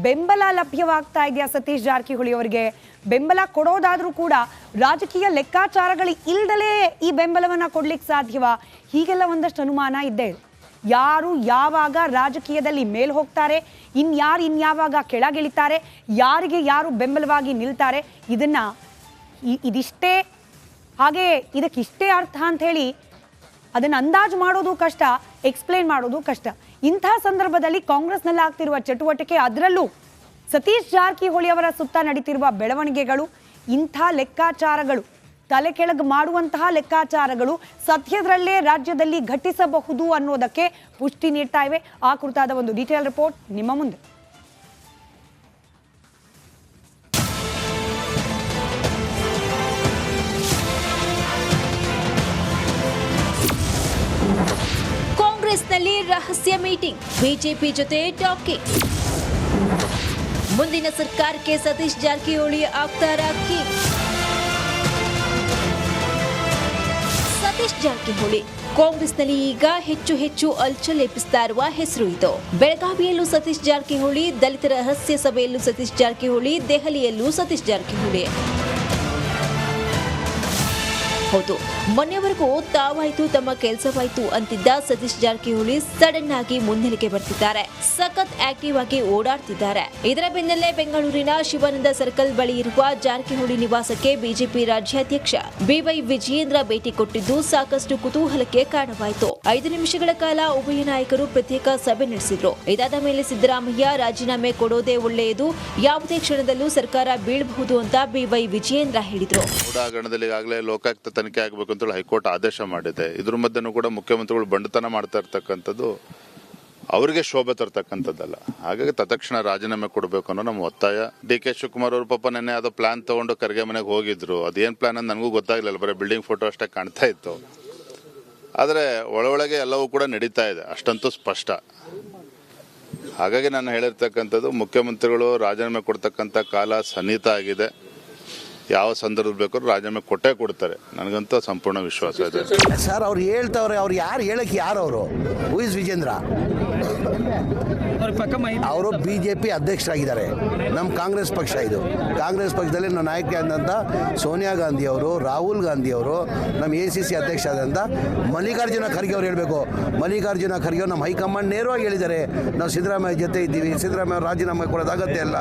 ಬೆಂಬಲ ಲಭ್ಯವಾಗ್ತಾ ಇದೆಯಾ ಸತೀಶ್ ಜಾರಕಿಹೊಳಿ ಅವರಿಗೆ? ಬೆಂಬಲ ಕೊಡೋದಾದ್ರೂ ಕೂಡ ರಾಜಕೀಯ ಲೆಕ್ಕಾಚಾರಗಳು ಇಲ್ದಲೇ ಈ ಬೆಂಬಲವನ್ನ ಕೊಡ್ಲಿಕ್ಕೆ ಸಾಧ್ಯವಾ? ಹೀಗೆಲ್ಲ ಒಂದಷ್ಟು ಅನುಮಾನ ಇದ್ದೇ ಇದೆ. ಯಾರು ಯಾವಾಗ ರಾಜಕೀಯದಲ್ಲಿ ಮೇಲ್ ಹೋಗ್ತಾರೆ, ಇನ್ಯಾವಾಗ ಕೆಳಗಿಳಿತಾರೆ, ಯಾರಿಗೆ ಯಾರು ಬೆಂಬಲವಾಗಿ ನಿಲ್ತಾರೆ, ಇದಿಷ್ಟೇ ಹಾಗೆ ಇದಕ್ಕಿಷ್ಟೇ ಅರ್ಥ ಅಂತ ಹೇಳಿ ಅದನ್ನು ಅಂದಾಜು ಮಾಡೋದು ಕಷ್ಟ, ಎಕ್ಸ್ಪ್ಲೇನ್ ಮಾಡೋದು ಕಷ್ಟ. ಇಂಥ ಸಂದರ್ಭದಲ್ಲಿ ಕಾಂಗ್ರೆಸ್ನಲ್ಲಿ ಆಗ್ತಿರುವ ಚಟುವಟಿಕೆ, ಅದರಲ್ಲೂ ಸತೀಶ್ ಜಾರಕಿಹೊಳಿ ಅವರ ಸುತ್ತ ನಡೀತಿರುವ ಬೆಳವಣಿಗೆಗಳು, ಇಂಥ ಲೆಕ್ಕಾಚಾರಗಳು, ತಲೆ ಕೆಳಗೆ ಮಾಡುವಂತಹ ಲೆಕ್ಕಾಚಾರಗಳು ಸದ್ಯದಲ್ಲೇ ರಾಜ್ಯದಲ್ಲಿ ಘಟಿಸಬಹುದು ಅನ್ನೋದಕ್ಕೆ ಪುಷ್ಟಿ ನೀಡ್ತಾ ಇವೆ. ಆ ಕುರಿತಾದ ಒಂದು ಡೀಟೇಲ್ ರಿಪೋರ್ಟ್ ನಿಮ್ಮ ಮುಂದೆ. ಕಾಂಗ್ರೆಸ್ನಲ್ಲಿ ರಹಸ್ಯ ಮೀಟಿಂಗ್, ಬಿಜೆಪಿ ಜೊತೆ ಟಾಕಿಂಗ್. ಮುಂದಿನ ಸರ್ಕಾರಕ್ಕೆ ಸತೀಶ್ ಜಾರಕಿಹೊಳಿ ಆಗ್ತಾರಾ ಕಿಂಗ್? ಸತೀಶ್ ಜಾರಕಿಹೊಳಿ ಕಾಂಗ್ರೆಸ್ನಲ್ಲಿ ಈಗ ಹೆಚ್ಚು ಅಲ್ಚಲ್ ಎಬ್ಬಿಸ್ತಾ ಇರುವ ಹೆಸರು ಇದು. ಬೆಳಗಾವಿಯಲ್ಲೂ ಸತೀಶ್ ಜಾರಕಿಹೊಳಿ, ದಲಿತರ ರಹಸ್ಯ ಸಭೆಯಲ್ಲೂ ಸತೀಶ್ ಜಾರಕಿಹೊಳಿ, ದೆಹಲಿಯಲ್ಲೂ ಸತೀಶ್ ಜಾರಕಿಹೊಳಿ. ಹೌದು, ಮೊನ್ನೆವರೆಗೂ ತಾವಾಯ್ತು ತಮ್ಮ ಕೆಲಸವಾಯ್ತು ಅಂತಿದ್ದ ಸತೀಶ್ ಜಾರಕಿಹೊಳಿ ಸಡನ್ ಆಗಿ ಮುನ್ನೆಲೆಗೆ ಬರ್ತಿದ್ದಾರೆ. ಸಖತ್ ಆಕ್ಟಿವ್ ಆಗಿ ಓಡಾಡ್ತಿದ್ದಾರೆ. ಇದರ ಬೆನ್ನಲ್ಲೇ ಬೆಂಗಳೂರಿನ ಶಿವಾನಂದ ಸರ್ಕಲ್ ಬಳಿ ಇರುವ ಜಾರಕಿಹೊಳಿ ನಿವಾಸಕ್ಕೆ ಬಿಜೆಪಿ ರಾಜ್ಯಾಧ್ಯಕ್ಷ ಬಿವೈ ವಿಜಯೇಂದ್ರ ಭೇಟಿ ಕೊಟ್ಟಿದ್ದು ಸಾಕಷ್ಟು ಕುತೂಹಲಕ್ಕೆ ಕಾರಣವಾಯಿತು. 5 ನಿಮಿಷಗಳ ಕಾಲ ಉಭಯ ನಾಯಕರು ಪ್ರತ್ಯೇಕ ಸಭೆ ನಡೆಸಿದ್ರು. ಇದಾದ ಮೇಲೆ ಸಿದ್ದರಾಮಯ್ಯ ರಾಜೀನಾಮೆ ಕೊಡೋದೇ ಒಳ್ಳೆಯದು, ಯಾವುದೇ ಕ್ಷಣದಲ್ಲೂ ಸರ್ಕಾರ ಬೀಳಬಹುದು ಅಂತ ಬಿವೈ ವಿಜಯೇಂದ್ರ ಹೇಳಿದ್ರು. ತನಿಖೆ ಆಗಬೇಕು ಅಂತ ಹೈಕೋರ್ಟ್ ಆದೇಶ ಮಾಡಿದೆ. ಇದ್ರ ಮಧ್ಯನೂ ಕೂಡ ಮುಖ್ಯಮಂತ್ರಿಗಳು ಬಂಡತನ ಮಾಡ್ತಾ ಇರ್ತಕ್ಕಂಥದ್ದು ಅವರಿಗೆ ಶೋಭೆ ತರ್ತಕ್ಕಂಥದ್ದಲ್ಲ. ಹಾಗಾಗಿ ತತ್ಕ್ಷಣ ರಾಜೀನಾಮೆ ಕೊಡಬೇಕು ಅನ್ನೋ ನಮ್ಮ ಒತ್ತಾಯ. ಡಿ.ಕೆ. ಶಿವಕುಮಾರ್ ಅವರು ಪಾಪ ನೆನ್ನೆ ಯಾವುದೋ ಪ್ಲಾನ್ ತಗೊಂಡು ಖರ್ಗೆ ಮನೆಗೆ ಹೋಗಿದ್ರು. ಅದೇನ್ ಪ್ಲಾನ್ ಅಂತ ನನಗೂ ಗೊತ್ತಾಗ್ಲಿಲ್ಲ, ಬರೀ ಬಿಲ್ಡಿಂಗ್ ಫೋಟೋ ಅಷ್ಟೇ ಕಾಣ್ತಾ ಇತ್ತು. ಆದರೆ ಒಳಗೆ ಎಲ್ಲವೂ ಕೂಡ ನಡೀತಾ ಇದೆ, ಅಷ್ಟಂತೂ ಸ್ಪಷ್ಟ. ಹಾಗಾಗಿ ನಾನು ಹೇಳಿರ್ತಕ್ಕಂಥದ್ದು, ಮುಖ್ಯಮಂತ್ರಿಗಳು ರಾಜೀನಾಮೆ ಕೊಡ್ತಕ್ಕಂಥ ಕಾಲ ಸನ್ನಿಹಿತ ಆಗಿದೆ. ಯಾವ ಸಂದರ್ಭ ಬೇಕಾದ್ರೂ ರಾಜೀನಾಮೆ ಕೊಟ್ಟೇ ಕೊಡ್ತಾರೆ, ನನಗಂತೂ ಸಂಪೂರ್ಣ ವಿಶ್ವಾಸ ಇದೆ. ಸರ್ ಅವ್ರು ಹೇಳ್ತವ್ರೆ, ಅವ್ರು ಯಾರು ಹೇಳಕ್ಕೆ ಯಾರು ಅವರು? Who is Vijendra? ಅವರು ಬಿಜೆಪಿ ಅಧ್ಯಕ್ಷರಾಗಿದ್ದಾರೆ. ನಮ್ಮ ಕಾಂಗ್ರೆಸ್ ಪಕ್ಷ ಇದು. ಕಾಂಗ್ರೆಸ್ ಪಕ್ಷದಲ್ಲಿ ನಮ್ಮ ನಾಯಕಿ ಆದಂಥ ಸೋನಿಯಾ ಗಾಂಧಿ ಅವರು, ರಾಹುಲ್ ಗಾಂಧಿ ಅವರು, ನಮ್ಮ ACC ಅಧ್ಯಕ್ಷ ಆದಂಥ ಮಲ್ಲಿಕಾರ್ಜುನ ಖರ್ಗೆ ಅವ್ರು ಹೇಳಬೇಕು. ಮಲ್ಲಿಕಾರ್ಜುನ ಖರ್ಗೆ ನಮ್ಮ ಹೈಕಮಾಂಡ್ ನೇರವಾಗಿ ಹೇಳಿದ್ದಾರೆ, ನಾವು ಸಿದ್ದರಾಮಯ್ಯ ಜೊತೆ ಇದ್ದೀವಿ, ಸಿದ್ದರಾಮಯ್ಯ ರಾಜೀನಾಮೆ ಕೊಡೋದು ಅಗತ್ಯ ಇಲ್ಲ.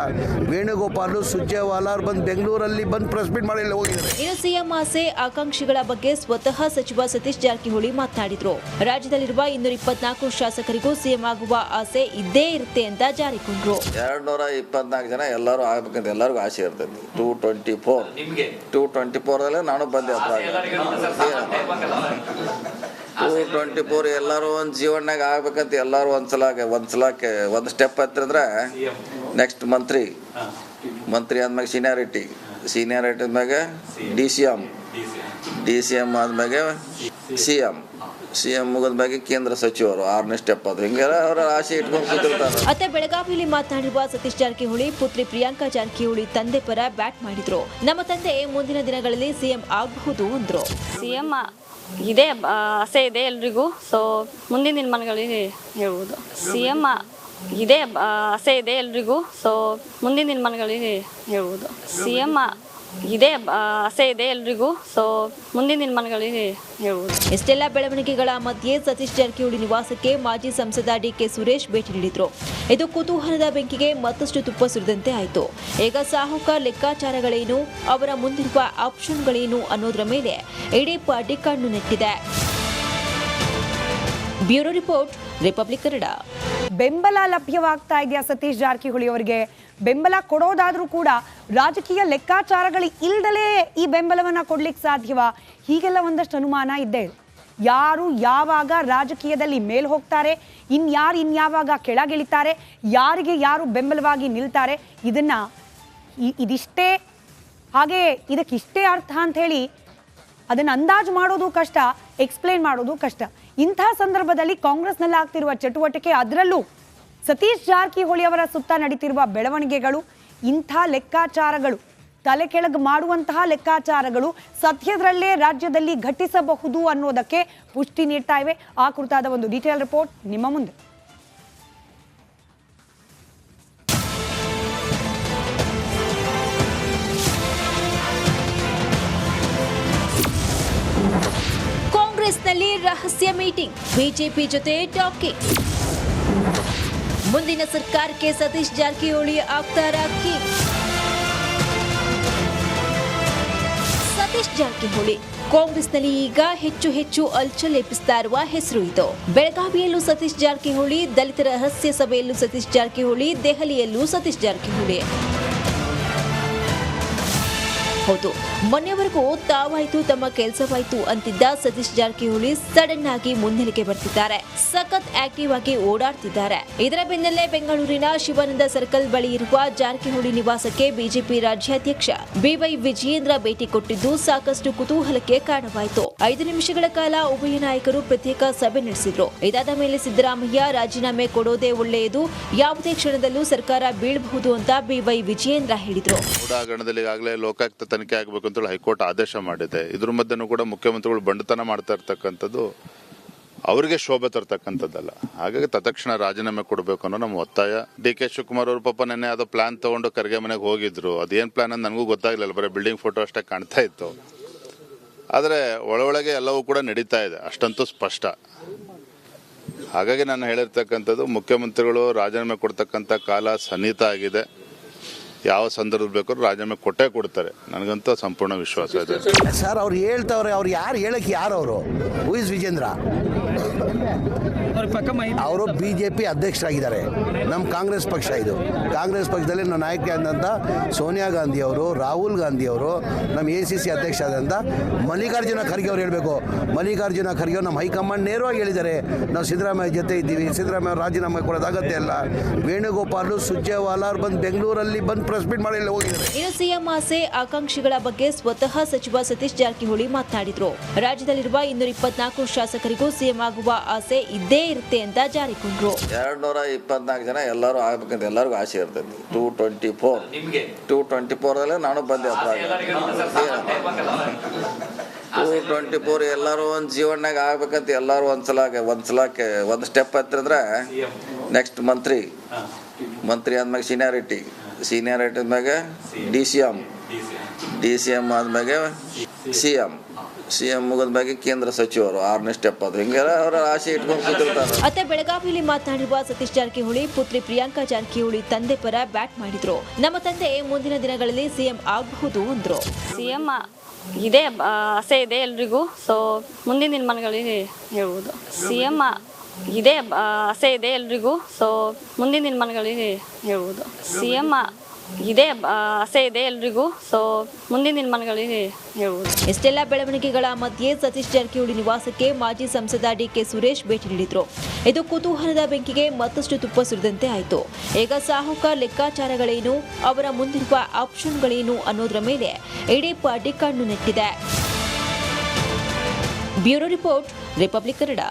ವೇಣುಗೋಪಾಲ್, ಸುರ್ಜೇವಾಲ ಅವ್ರು ಬಂದು ಬೆಂಗಳೂರಲ್ಲಿ ಬಂದು ಪ್ರೆಸ್ ಮೀಟ್ ಮಾಡಿ ಹೋಗಿದ್ದಾರೆ. ಇನ್ನು ಸಿಎಂ ಆಸೆ ಆಕಾಂಕ್ಷಿಗಳ ಬಗ್ಗೆ ಸ್ವತಃ ಸಚಿವ ಸತೀಶ್ ಜಾರಕಿಹೊಳಿ ಮಾತನಾಡಿದ್ರು. ರಾಜ್ಯದಲ್ಲಿರುವ 224 ಶಾಸಕರಿಗೂ ಸಿಎಂ ಆಗುವ ಆಸೆ ಇದ್ದೇ ಇರುತ್ತೆ ಅಂತ ಜಾರಿಕೊಂಡ್ರು. 224 ಜನ ಎಲ್ಲರೂ ಆಗ್ಬೇಕಂತ ಎಲ್ಲರಿಗೂ ಆಸೆ ಇರ್ತೈತಿ. 224 ನಾನು ಬಂದೆ. 224 ಎಲ್ಲರೂ ಒಂದು ಜೀವನದಾಗ ಆಗ್ಬೇಕಂತ ಎಲ್ಲರೂ ಒಂದ್ಸಲಕ್ಕೆ ಒಂದು ಸ್ಟೆಪ್ ಹತ್ತಿದ್ರೆ ನೆಕ್ಸ್ಟ್ ಮಂತ್ರಿ ಆದ್ಮೇಲೆ ಸೀನಿಯಾರಿಟಿ ಆದ್ಮೇಲೆ ಡಿ.ಸಿ.ಎಂ ಆದ್ಮೇಲೆ ಸಿಎಂ ಮುಗಿದ್ಮೇಲೆ ಕೇಂದ್ರ ಸಚಿವರು 6ನೇ ಸ್ಟೆಪ್. ಅದು ಹಿಂಗೆಲ್ಲ ಅವರ ಆಸೆ ಇಟ್ಕೊಂಡು ಕೂತಿರ್ತಾರೆ. ಅತ್ತೆ ಬೆಳಗಾವಿಯಲ್ಲಿ ಮಾತನಾಡಿರುವ ಸತೀಶ್ ಜಾರಕಿಹೊಳಿ ಪುತ್ರಿ ಪ್ರಿಯಾಂಕಾ ಜಾರಕಿಹೊಳಿ ತಂದೆ ಪರ ಬ್ಯಾಟ್ ಮಾಡಿದ್ರು. ನಮ್ಮ ತಂದೆ ಮುಂದಿನ ದಿನಗಳಲ್ಲಿ ಸಿಎಂ ಆಗಬಹುದು ಅಂದ್ರು. ಸಿಎಂ ಇದೆ ಆಸೆ ಇದೆ ಎಲ್ರಿಗೂ. ಸೊ ಮುಂದಿನ ದಿನಮಾನಗಳಲ್ಲಿ ಹೇಳ್ಬೋದು ಸಿಎಂ ಇದೆ ಆಸೆ ಇದೆ ಎಲ್ರಿಗೂ. ಸೊ ಮುಂದಿನ ದಿನಮಾನಗಳಲ್ಲಿ ಹೇಳ್ಬೋದು ಸಿಎಂ ಇದೆ ಆಸೆ ಇದೆ ಎಲ್ರಿಗೂ. ಸೊ ಮುಂದಿನ ದಿನಮಾನಗಳಲ್ಲಿ ಹೇಳ್ಬೋದು. ಇಷ್ಟೆಲ್ಲ ಬೆಳವಣಿಗೆಗಳ ಮಧ್ಯೆ ಸತೀಶ್ ಜಾರಕಿಹೊಳಿ ನಿವಾಸಕ್ಕೆ ಮಾಜಿ ಸಂಸದ ಡಿ.ಕೆ. ಸುರೇಶ್ ಭೇಟಿ ನೀಡಿದ್ರು. ಇದು ಕುತೂಹಲದ ಬೆಂಕಿಗೆ ಮತ್ತಷ್ಟು ತುಪ್ಪ ಸುರಿದಂತೆ ಆಯಿತು. ಈಗ ಸಾಹುಕಾರ ಲೆಕ್ಕಾಚಾರಗಳೇನು, ಅವರ ಮುಂದಿರುವ ಆಪ್ಷನ್ಗಳೇನು ಅನ್ನೋದರ ಮೇಲೆ ಇಡೀ ಪಾರ್ಟಿ ಕಣ್ಣು ನೆಟ್ಟಿದೆ. Bureau report, Republic Kannada. ಬೆಂಬಲ ಲಭ್ಯವಾಗ್ತಾ ಇದೆಯಾ ಸತೀಶ್ ಜಾರಕಿಹೊಳಿ ಅವರಿಗೆ? ಬೆಂಬಲ ಕೊಡೋದಾದ್ರೂ ಕೂಡ ರಾಜಕೀಯ ಲೆಕ್ಕಾಚಾರಗಳು ಇಲ್ದಲೇ ಈ ಬೆಂಬಲವನ್ನ ಕೊಡ್ಲಿಕ್ಕೆ ಸಾಧ್ಯವಾ? ಹೀಗೆಲ್ಲ ಒಂದಷ್ಟು ಅನುಮಾನ ಇದ್ದೇ ಇದೆ. ಯಾರು ಯಾವಾಗ ರಾಜಕೀಯದಲ್ಲಿ ಮೇಲ್ ಹೋಗ್ತಾರೆ, ಇನ್ಯಾವಾಗ ಕೆಳಗಿಳಿತಾರೆ, ಯಾರಿಗೆ ಯಾರು ಬೆಂಬಲವಾಗಿ ನಿಲ್ತಾರೆ, ಇದಿಷ್ಟೇ ಹಾಗೆ ಇದಕ್ಕಿಷ್ಟೇ ಅರ್ಥ ಅಂತ ಹೇಳಿ ಅದನ್ನು ಅಂದಾಜು ಮಾಡೋದು ಕಷ್ಟ, ಎಕ್ಸ್ಪ್ಲೇನ್ ಮಾಡೋದು ಕಷ್ಟ. ಇಂಥ ಸಂದರ್ಭದಲ್ಲಿ ಕಾಂಗ್ರೆಸ್ನಲ್ಲಿ ಆಗ್ತಿರುವ ಚಟುವಟಿಕೆ, ಅದರಲ್ಲೂ ಸತೀಶ್ ಜಾರಕಿಹೊಳಿ ಅವರ ಸುತ್ತ ನಡೀತಿರುವ ಬೆಳವಣಿಗೆಗಳು, ಇಂಥ ಲೆಕ್ಕಾಚಾರಗಳು, ತಲೆ ಕೆಳಗೆ ಮಾಡುವಂತಹ ಲೆಕ್ಕಾಚಾರಗಳು ಸದ್ಯದಲ್ಲೇ ರಾಜ್ಯದಲ್ಲಿ ಘಟಿಸಬಹುದು ಅನ್ನೋದಕ್ಕೆ ಪುಷ್ಟಿ ನೀಡ್ತಾ ಇವೆ. ಆ ಕುರಿತಾದ ಒಂದು ಡೀಟೇಲ್ ರಿಪೋರ್ಟ್ ನಿಮ್ಮ ಮುಂದೆ. ಕಾಂಗ್ರೆಸ್ನಲ್ಲಿ ರಹಸ್ಯ ಮೀಟಿಂಗ್, ಬಿಜೆಪಿ ಜೊತೆ ಟಾಕಿಂಗ್. ಮುಂದಿನ ಸರ್ಕಾರಕ್ಕೆ ಸತೀಶ್ ಜಾರಕಿಹೊಳಿ ಆಗ್ತಾರಾ ಕಿಂಗ್? ಸತೀಶ್ ಜಾರಕಿಹೊಳಿ ಕಾಂಗ್ರೆಸ್ನಲ್ಲಿ ಈಗ ಹೆಚ್ಚು ಅಲ್ಚಲ್ ಎಬ್ಬಿಸ್ತಾ ಇರುವ ಹೆಸರು ಇದು. ಬೆಳಗಾವಿಯಲ್ಲೂ ಸತೀಶ್ ಜಾರಕಿಹೊಳಿ, ದಲಿತರ ರಹಸ್ಯ ಸಭೆಯಲ್ಲೂ ಸತೀಶ್ ಜಾರಕಿಹೊಳಿ, ದೆಹಲಿಯಲ್ಲೂ ಸತೀಶ್ ಜಾರಕಿಹೊಳಿ. ಹೌದು, ಮೊನ್ನೆವರೆಗೂ ತಾವಾಯ್ತು ತಮ್ಮ ಕೆಲಸವಾಯ್ತು ಅಂತಿದ್ದ ಸತೀಶ್ ಜಾರಕಿಹೊಳಿ ಸಡನ್ ಆಗಿ ಮುನ್ನೆಲೆಗೆ ಬರ್ತಿದ್ದಾರೆ. ಸಖತ್ ಆಕ್ಟಿವ್ ಆಗಿ ಓಡಾಡ್ತಿದ್ದಾರೆ. ಇದರ ಬೆನ್ನಲ್ಲೇ ಬೆಂಗಳೂರಿನ ಶಿವಾನಂದ ಸರ್ಕಲ್ ಬಳಿ ಇರುವ ಜಾರಕಿಹೊಳಿ ನಿವಾಸಕ್ಕೆ ಬಿಜೆಪಿ ರಾಜ್ಯಾಧ್ಯಕ್ಷ ಬಿವೈ ವಿಜಯೇಂದ್ರ ಭೇಟಿ ಕೊಟ್ಟಿದ್ದು ಸಾಕಷ್ಟು ಕುತೂಹಲಕ್ಕೆ ಕಾರಣವಾಯಿತು. 5 ನಿಮಿಷಗಳ ಕಾಲ ಉಭಯ ನಾಯಕರು ಪ್ರತ್ಯೇಕ ಸಭೆ ನಡೆಸಿದ್ರು. ಇದಾದ ಮೇಲೆ ಸಿದ್ದರಾಮಯ್ಯ ರಾಜೀನಾಮೆ ಕೊಡೋದೇ ಒಳ್ಳೆಯದು, ಯಾವುದೇ ಕ್ಷಣದಲ್ಲೂ ಸರ್ಕಾರ ಬೀಳಬಹುದು ಅಂತ ಬಿವೈ ವಿಜಯೇಂದ್ರ ಹೇಳಿದ್ರು. ಲೋಕಾಯುಕ್ತ ತನಿಖೆ ಆಗಬೇಕು ಅಂತ ಹೈಕೋರ್ಟ್ ಆದೇಶ ಮಾಡಿದೆ. ಇದ್ರ ಮಧ್ಯೆನೂ ಕೂಡ ಮುಖ್ಯಮಂತ್ರಿಗಳು ಬಂಡತನ ಮಾಡ್ತಾ ಇರ್ತಕ್ಕಂಥದ್ದು ಅವರಿಗೆ ಶೋಭೆ ತರ್ತಕ್ಕಂಥದ್ದಲ್ಲ. ಹಾಗಾಗಿ ತತ್ಕ್ಷಣ ರಾಜೀನಾಮೆ ಕೊಡಬೇಕು ಅನ್ನೋ ನಮ್ಮ ಒತ್ತಾಯ. ಡಿ.ಕೆ. ಶಿವಕುಮಾರ್ ಅವರು ಪಾಪ ನೆನ್ನೆ ಅದು ಪ್ಲಾನ್ ತಗೊಂಡು ಖರ್ಗೆ ಮನೆಗೆ ಹೋಗಿದ್ರು. ಅದೇನ್ ಪ್ಲಾನ್ ಅಂತ ನನಗೂ ಗೊತ್ತಾಗ್ಲಿಲ್ಲ, ಬರೀ ಬಿಲ್ಡಿಂಗ್ ಫೋಟೋ ಅಷ್ಟೇ ಕಾಣ್ತಾ ಇತ್ತು. ಆದರೆ ಒಳಗೆ ಎಲ್ಲವೂ ಕೂಡ ನಡೀತಾ ಇದೆ, ಅಷ್ಟಂತೂ ಸ್ಪಷ್ಟ. ಹಾಗಾಗಿ ನಾನು ಹೇಳಿರ್ತಕ್ಕಂಥದ್ದು ಮುಖ್ಯಮಂತ್ರಿಗಳು ರಾಜೀನಾಮೆ ಕೊಡ್ತಕ್ಕಂಥ ಕಾಲ ಸನ್ನಿಹಿತ ಆಗಿದೆ. ಯಾವ ಸಂದರ್ಭದಲ್ಲಿ ಬೇಕಾದ್ರೂ ರಾಜೀನಾಮೆ ಕೊಟ್ಟೇ ಕೊಡ್ತಾರೆ, ನನಗಂತೂ ಸಂಪೂರ್ಣ ವಿಶ್ವಾಸ ಇದೆ. ಸರ್ ಅವ್ರು ಹೇಳ್ತವ್ರೆ, ಅವ್ರು ಹೇಳಕ್ಕೆ ಯಾರು ಅವರು? Who is Vijendra? ಅವರು ಬಿಜೆಪಿ ಅಧ್ಯಕ್ಷರಾಗಿದ್ದಾರೆ. ನಮ್ಮ ಕಾಂಗ್ರೆಸ್ ಪಕ್ಷ ಇದು. ಕಾಂಗ್ರೆಸ್ ಪಕ್ಷದಲ್ಲಿ ನಮ್ಮ ನಾಯಕಿ ಆದಂಥ ಸೋನಿಯಾ ಗಾಂಧಿ ಅವರು, ರಾಹುಲ್ ಗಾಂಧಿ ಅವರು, ನಮ್ಮ ACC ಅಧ್ಯಕ್ಷ ಆದಂಥ ಮಲ್ಲಿಕಾರ್ಜುನ ಖರ್ಗೆ ಅವರು ಹೇಳಬೇಕು. ಮಲ್ಲಿಕಾರ್ಜುನ ಖರ್ಗೆ ನಮ್ಮ ಹೈಕಮಾಂಡ್ ನೇರವಾಗಿ ಹೇಳಿದ್ದಾರೆ, ನಾವು ಸಿದ್ದರಾಮಯ್ಯ ಜೊತೆ ಇದ್ದೀವಿ, ಸಿದ್ದರಾಮಯ್ಯ ರಾಜೀನಾಮೆ ಕೊಡೋದು ಅಗತ್ಯ ಇಲ್ಲ. ವೇಣುಗೋಪಾಲ್, ಸುರ್ಜೇವಾಲಾ ಅವ್ರು ಬಂದು ಬೆಂಗಳೂರಲ್ಲಿ ಬಂದು ಪ್ರೆಸ್ ಮೀಟ್ ಮಾಡಿ ಹೋಗಿದ್ದಾರೆ. ಇನ್ನು ಸಿಎಂ ಆಸೆ ಆಕಾಂಕ್ಷಿಗಳ ಬಗ್ಗೆ ಸ್ವತಃ ಸಚಿವ ಸತೀಶ್ ಜಾರಕಿಹೊಳಿ ಮಾತನಾಡಿದ್ರು. ರಾಜ್ಯದಲ್ಲಿರುವ 224 ಶಾಸಕರಿಗೂ ಸಿಎಂ ಆಗುವ ಆಸೆ ಇದ್ದೇ ಇರುತ್ತೆ ಅಂತ ಜಾರಿಕೊಂಡ್ರು. 224 ಜನ ಎಲ್ಲರೂ ಆಗ್ಬೇಕಂತ ಎಲ್ಲರಿಗೂ ಆಸೆ ಇರ್ತೈತಿ. 224 ನಾನು ಬಂದೆ. 224 ಎಲ್ಲರೂ ಒಂದು ಜೀವನದಾಗ ಆಗ್ಬೇಕಂತ ಎಲ್ಲರೂ ಒಂದು ಸ್ಟೆಪ್ ಹತ್ತಿರಂದ್ರೆ ನೆಕ್ಸ್ಟ್ ಮಂತ್ರಿ ಆದ್ಮ್ಯಾಗ ಸೀನಿಯಾರಿಟಿ ಆದ್ಮ್ಯಾಗ ಡಿ.ಸಿ.ಎಂ ಆದ್ಮ್ಯಾಗ ಸಿಎಂ ಮುಗಿದ್ಮ್ಯಾಗೆ ಕೇಂದ್ರ ಸಚಿವರು 6ನೇ ಸ್ಟೆಪ್ ಅದು. ಹಿಂಗೆಲ್ಲ ಅವರ ಆಸೆ ಇಟ್ಕೊಂಡು ಕೂತಿರ್ತಾರೆ. ಅತ್ತೆ ಬೆಳಗಾವಿಯಲ್ಲಿ ಮಾತನಾಡಿರುವ ಸತೀಶ್ ಜಾರಕಿಹೊಳಿ ಪುತ್ರಿ ಪ್ರಿಯಾಂಕಾ ಜಾರಕಿಹೊಳಿ ತಂದೆ ಪರ ಬ್ಯಾಟ್ ಮಾಡಿದ್ರು. ನಮ್ಮ ತಂದೆ ಮುಂದಿನ ದಿನಗಳಲ್ಲಿ ಸಿಎಂ ಆಗಬಹುದು ಅಂದ್ರು. ಸಿಎಂ ಇದೇ ಆಸೆ ಇದೆ ಎಲ್ರಿಗೂ. ಸೊ ಮುಂದಿನ ದಿನಮಾನಗಳಿಗೆ ಹೇಳ್ಬೋದು. ಸಿಎಂ ಇದೇ ಆಸೆ ಇದೆ ಎಲ್ರಿಗೂ. ಸೊ ಮುಂದಿನ ದಿನಮಾನಗಳಿಗೆ ಹೇಳ್ಬೋದು. ಸಿಎಂ ಇದೇ ಆಸೆ ಇದೆ ಎಲ್ರಿಗೂ. ಸೊ ಮುಂದಿನ ದಿನಮಾನಗಳಿಗೆ ಹೇಳ್ಬೋದು. ಇಷ್ಟೆಲ್ಲ ಬೆಳವಣಿಗೆಗಳ ಮಧ್ಯೆ ಸತೀಶ್ ಜಾರಕಿಹೊಳಿ ನಿವಾಸಕ್ಕೆ ಮಾಜಿ ಸಂಸದ ಡಿ.ಕೆ. ಸುರೇಶ್ ಭೇಟಿ ನೀಡಿದ್ರು. ಇದು ಕುತೂಹಲದ ಬೆಂಕಿಗೆ ಮತ್ತಷ್ಟು ತುಪ್ಪ ಸುರಿದಂತೆ ಆಯಿತು. ಈಗ ಸಾಹುಕಾರ್ ಲೆಕ್ಕಾಚಾರಗಳೇನು, ಅವರ ಮುಂದಿರುವ ಆಪ್ಷನ್ಗಳೇನು ಅನ್ನೋದ್ರ ಮೇಲೆ ಇಡೀ ಪಾರ್ಟಿ ಕಣ್ಣು ನೆಟ್ಟಿದೆ. Bureau report, Republic Kannada.